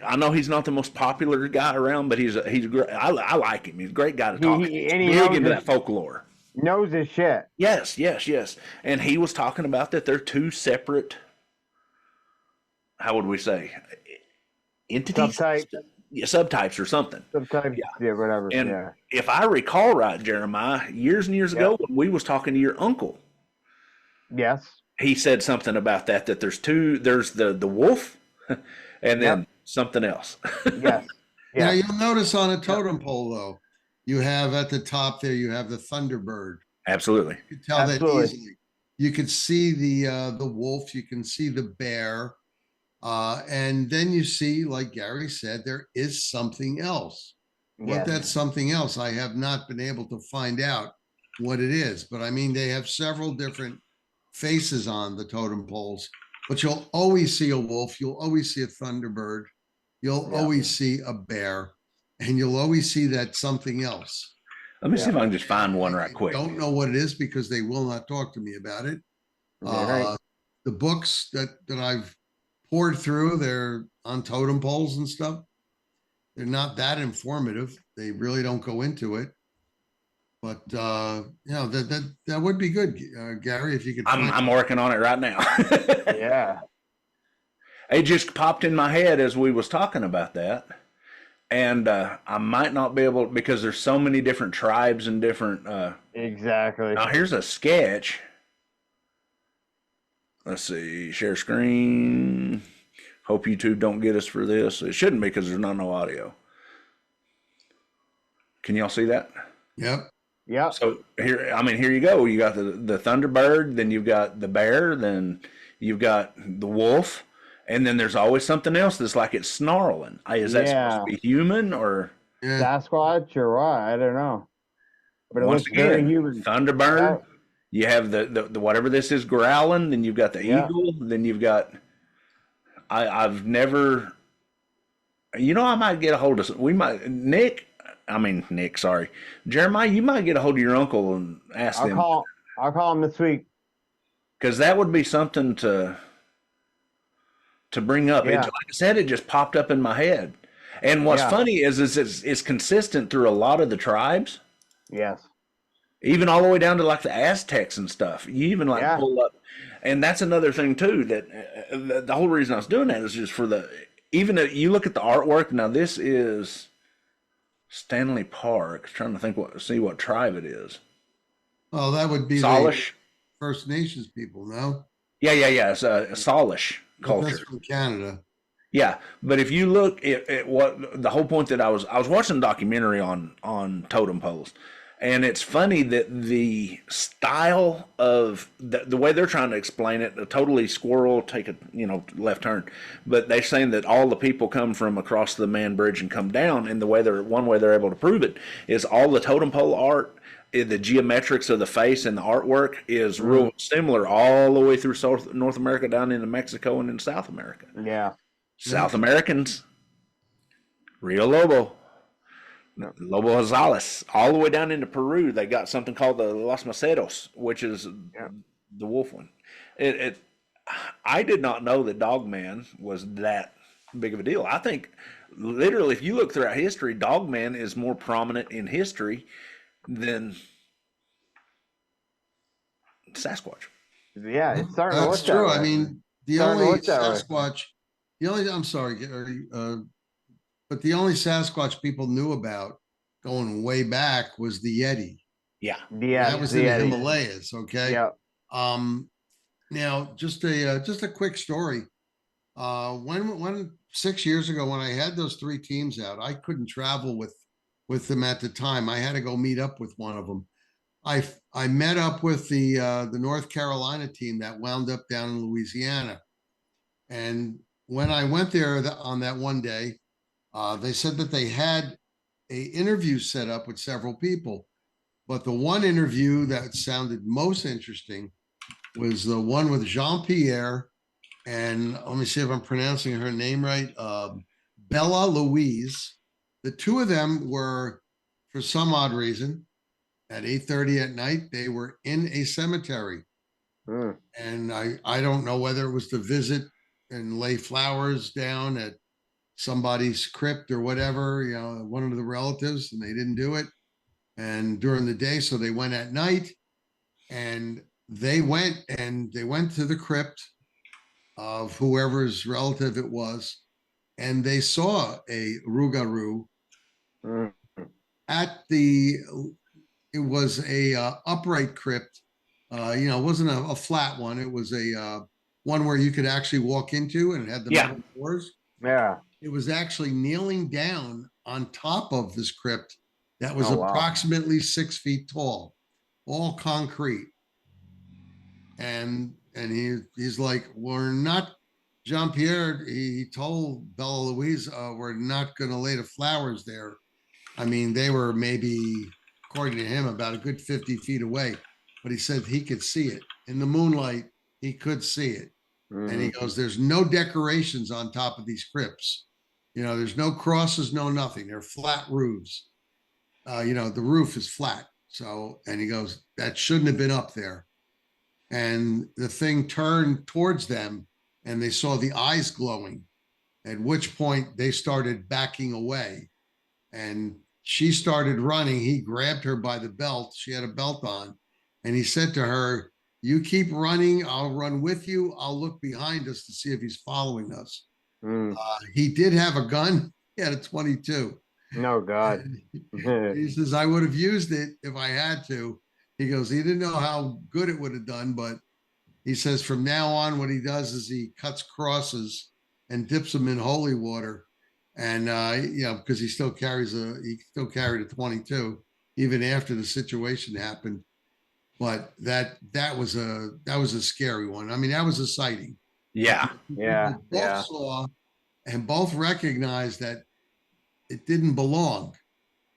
I know he's not the most popular guy around, but he's great. I like him. He's a great guy to talk to. And he big into that folklore. Knows his shit. Yes. And he was talking about that they're two separate, how would we say, entities? subtypes or something. Sometimes, yeah, whatever. And yeah. if I recall right, Jeremiah, years and years ago when we was talking to your uncle, Yes, he said something about that there's the wolf and then something else. yes. Now you'll notice on a totem pole though, you have at the top there, you have the Thunderbird. Absolutely. You can tell that easily. You could see the wolf, you can see the bear, and then you see, like Gary said, there is something else. What that's something else, I have not been able to find out what it is. But I mean, they have several different faces on the totem poles, but you'll always see a wolf, you'll always see a Thunderbird, you'll always see a bear, and you'll always see that something else. Let me see if I can just find one right quick. I don't know what it is because they will not talk to me about it. The books that I've poured through, they're on totem poles and stuff. They're not that informative. They really don't go into it. But that would be good, Gary, if you could. I'm working on it right now. Yeah. It just popped in my head as we was talking about that. And I might not be able, because there's so many different tribes and different. Exactly. Now here's a sketch. Let's see, share screen. Hope YouTube don't get us for this. It shouldn't be because there's no audio. Can y'all see that? Yep. Yeah. So here you go. You got the Thunderbird, then you've got the bear, then you've got the wolf. And then there's always something else that's like it's snarling. Is that supposed to be human or Sasquatch or what? I don't know. But it once looks again, very human. Thunderbird. You have the whatever this is growling. Then you've got the eagle. Then you've got. I've never. I might get a hold of. Nick. Sorry, Jeremiah. You might get a hold of your uncle and ask them. I'll call him this week. Because that would be something to bring up. Like I said, it just popped up in my head. And what's funny is it's consistent through a lot of the tribes. Yes. Even all the way down to like the Aztecs and stuff. You even pull up. And that's another thing too, that the whole reason I was doing that is just for you look at the artwork. Now this is Stanley Park. Trying to see what tribe it is. Oh, that would be Salish. First Nations people, no? Yeah. It's a Salish culture. That's from Canada. Yeah, but if you look at what the whole point that I was watching a documentary on totem poles, and it's funny that the style of the way they're trying to explain it, a totally squirrel take a left turn, but they're saying that all the people come from across the Man Bridge and come down, and one way they're able to prove it is all the totem pole art. The geometrics of the face and the artwork is real similar all the way through North America down into Mexico and in South America. Yeah. South Americans, Rio Lobo, Lobo Gonzalez, all the way down into Peru. They got something called the Los Maceros, which is the wolf one. I did not know that Dogman was that big of a deal. I think literally, if you look throughout history, Dogman is more prominent in history than Sasquatch. Yeah, it's starting to look That's true. that way. I mean, I'm sorry, Gary, but the only Sasquatch people knew about going way back was the Yeti. Yeah. That was in the Himalayas. Okay. Yeah. Now just a quick story. When 6 years ago, when I had those three teams out, I couldn't travel with them at the time. I had to go meet up with one of them. I met up with the North Carolina team that wound up down in Louisiana. And when I went there on that one day, they said that they had an interview set up with several people. But the one interview that sounded most interesting was the one with Jean-Pierre, and let me see if I'm pronouncing her name right, Bella Louise. The two of them were, for some odd reason, at 8:30 at night, they were in a cemetery. And I don't know whether it was to visit and lay flowers down at somebody's crypt or whatever, one of the relatives, and they didn't do it. And during the day, so they went at night, and they went to the crypt of whoever's relative it was. and they saw a Rougarou Mm. at it was a upright crypt. It wasn't a flat one. It was a one where you could actually walk into, and it had the metal doors. Yeah. It was actually kneeling down on top of this crypt that was Oh, wow. approximately 6 feet tall, all concrete. And he's like, we're not, Jean-Pierre, he told Bella Louise, we're not going to lay the flowers there. I mean, they were maybe, according to him, about a good 50 feet away, but he said he could see it. In the moonlight, he could see it. And he goes, there's no decorations on top of these crypts. There's no crosses, no nothing. They're flat roofs. The roof is flat. So, and he goes, that shouldn't have been up there. And the thing turned towards them and they saw the eyes glowing, at which point they started backing away. And she started running. He grabbed her by the belt. She had a belt on. And he said to her, you keep running. I'll run with you. I'll look behind us to see if he's following us. He did have a gun. He had a 22. No, God. He says, I would have used it if I had to. He goes, he didn't know how good it would have done, but he says from now on, what he does is he cuts crosses and dips them in holy water. And, because he still carried a 22 even after the situation happened. But that was a scary one. I mean, that was a sighting. Yeah. Both saw and both recognized that it didn't belong.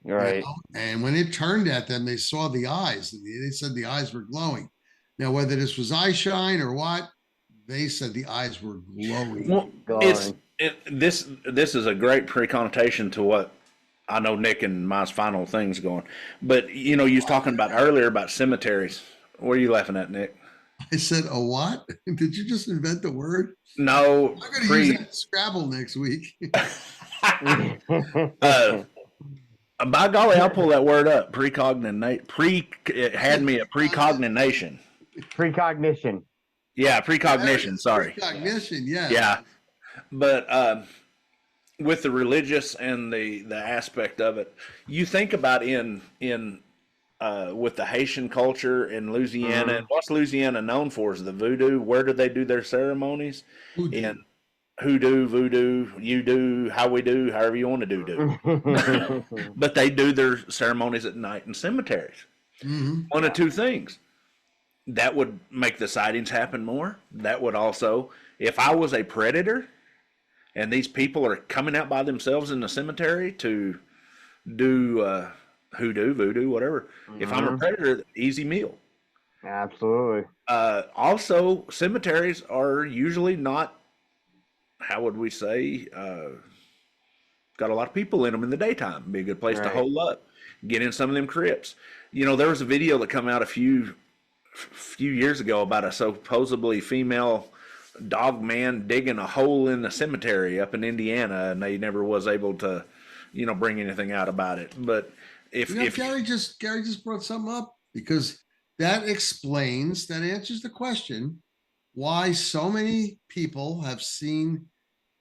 Right. And when it turned at them, they saw the eyes. They said the eyes were glowing. Now, whether this was eye shine or what, they said the eyes were glowing. Well, this is a great pre-connotation to what I know Nick and my final thing's going. But, you was talking about earlier about cemeteries. What are you laughing at, Nick? I said, a what? Did you just invent the word? No. I'm going to use that in Scrabble next week. By golly, I'll pull that word up. It had me at precognition. Precognition. Yeah, precognition. Sorry. Precognition, yeah. Yeah. But with the religious and the aspect of it, you think about with the Haitian culture in Louisiana, and what's Louisiana known for is the voodoo. Where do they do their ceremonies? In hoodoo, voodoo, you do, how we do, however you want to do. But they do their ceremonies at night in cemeteries. One of two things. That would make the sightings happen more. That would also, if I was a predator and these people are coming out by themselves in the cemetery to do hoodoo, voodoo, whatever. If I'm a predator, easy meal. Absolutely. Also, cemeteries are usually not, how would we say, got a lot of people in them in the daytime. Be a good place to hole up, get in some of them crypts. There was a video that come out a few years ago about a supposedly female dog man digging a hole in the cemetery up in Indiana, and they never was able to, bring anything out about it. But if Gary just brought something up, because that answers the question why so many people have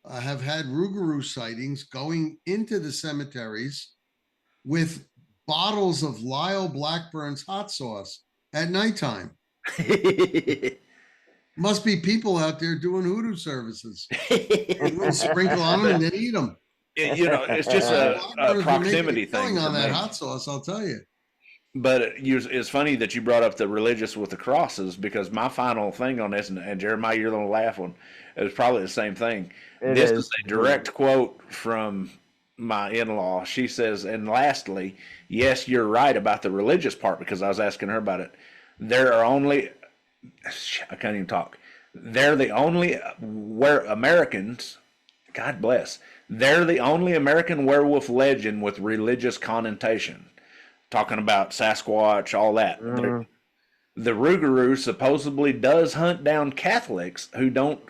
had Rougarou sightings going into the cemeteries with bottles of Lyle Blackburn's hot sauce at nighttime. Must be people out there doing hoodoo services. Sprinkle on them and then eat them. It's just a proximity thing on that hot sauce, I'll tell you. But it's funny that you brought up the religious with the crosses, because my final thing on this, and Jeremiah, you're going to laugh on, it was probably the same thing. This is a direct quote from my in-law. She says, and lastly, yes, you're right about the religious part, because I was asking her about it. I can't even talk. They're the only Americans, God bless, they're the only American werewolf legend with religious connotation. Talking about Sasquatch, all that. The Rougarou supposedly does hunt down Catholics who don't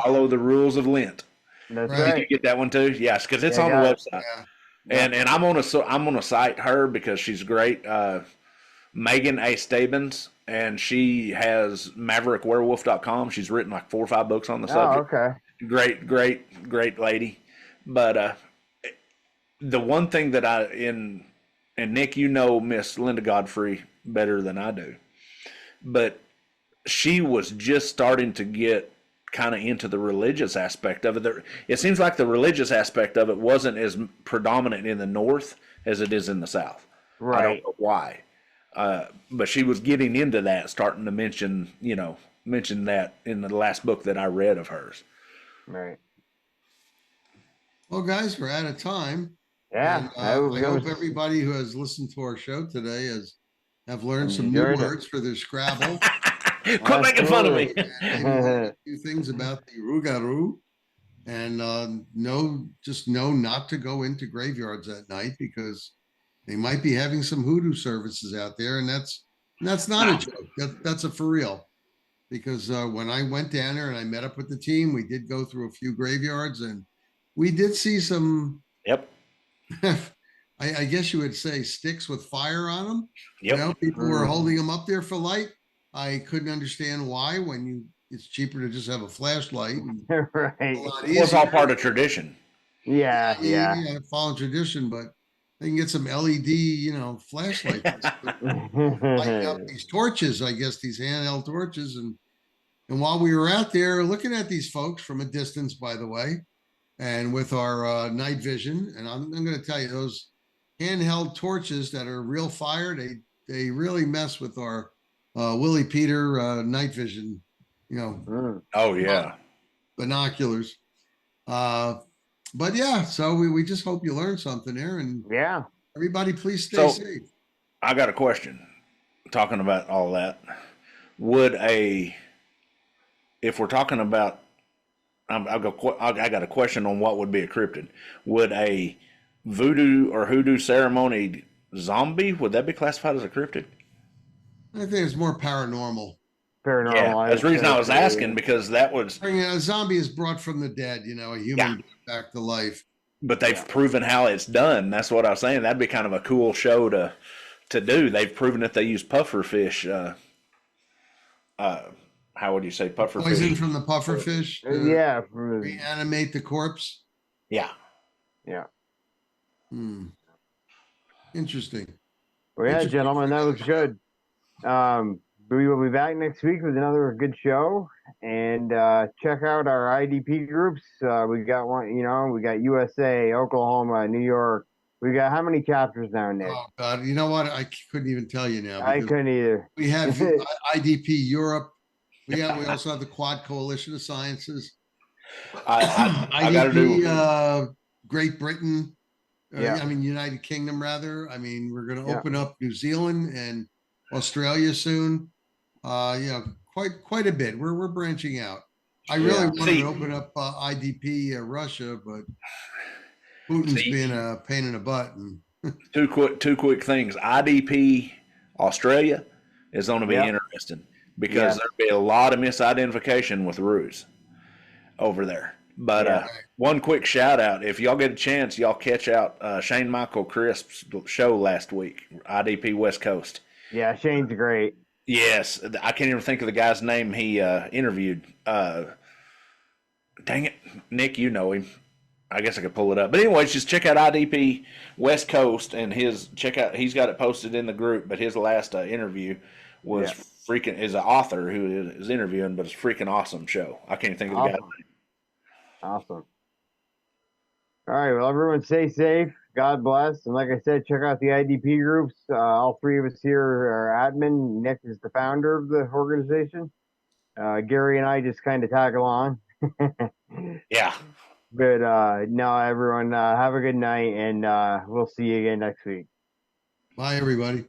follow the rules of Lent. That's right. Did you get that one too? Yes, because it's on the website. Yeah. And I'm gonna cite her because she's great. Megan A. Stabens, and she has maverickwerewolf.com. She's written like 4 or 5 books on the subject. Oh, okay. Great lady. But the one thing that and Nick, you know Miss Linda Godfrey better than I do, but she was just starting to get kind of into the religious aspect of it. It seems like the religious aspect of it wasn't as predominant in the North as it is in the South. Right. I don't know why. But she was getting into that, starting to mention that in the last book that I read of hers. Right. Well, guys, we're out of time. Yeah. And, I hope everybody who has listened to our show today have learned some new words for their Scrabble. Quit making fun of me. And a few things about the Rougarou. And know not to go into graveyards at night because they might be having some hoodoo services out there, and that's not a joke. That's a for real. Because when I went down there and I met up with the team, we did go through a few graveyards, and we did see some. Yep. I guess you would say sticks with fire on them. Yep. People were holding them up there for light. I couldn't understand why it's cheaper to just have a flashlight. Right. It's all part of tradition. Yeah. Following tradition, but they can get some LED, flashlights. Lighting up these torches, I guess, these handheld torches. And while we were out there looking at these folks from a distance, by the way, and with our night vision, and I'm going to tell you, those handheld torches that are real fire, they really mess with our Willie Peter night vision, Oh yeah, binoculars. But yeah, so we just hope you learned something there, and yeah, everybody please stay safe. I got a question. Talking about all that, if we're talking about, I got a question on what would be a cryptid. Would a voodoo or hoodoo ceremony zombie, would that be classified as a cryptid? I think it's more paranormal. Yeah, that's the reason I was asking, because that was... A zombie is brought from the dead, a human back to life. But they've proven how it's done. That's what I was saying. That'd be kind of a cool show to do. They've proven that they use pufferfish. How would you say pufferfish? Poison from the pufferfish? Yeah. Reanimate the corpse? Yeah. Yeah. Interesting. Well, yeah, gentlemen, that was good. We will be back next week with another good show, and check out our IDP groups. We got one, we got USA, Oklahoma, New York. We got how many chapters now, Nick? Oh God, you know what? I couldn't even tell you now. I couldn't either. We have IDP Europe. We also have the Quad Coalition of Sciences. I got to do Great Britain. United Kingdom rather. We're going to open up New Zealand and Australia soon. Quite a bit. We're branching out. I really wanted to open up IDP Russia, but Putin's being a pain in the butt. Two quick things. IDP Australia is going to be interesting because there'll be a lot of misidentification with ruse over there. But one quick shout out, if y'all get a chance, y'all catch out Shane Michael Crisp's show last week, IDP West Coast. Yeah, Shane's great. Yes, I can't even think of the guy's name he interviewed. Dang it, Nick, you know him. I guess I could pull it up. But anyways, just check out IDP West Coast and he's got it posted in the group, but his last interview was is an author who is interviewing, but it's a freaking awesome show. I can't think of the guy's name. Awesome. All right, well, everyone stay safe. God bless. And like I said, check out the IDP groups. All three of us here are admin. Nick is the founder of the organization. Gary and I just kind of tag along. Yeah. But no, everyone, have a good night, and we'll see you again next week. Bye, everybody.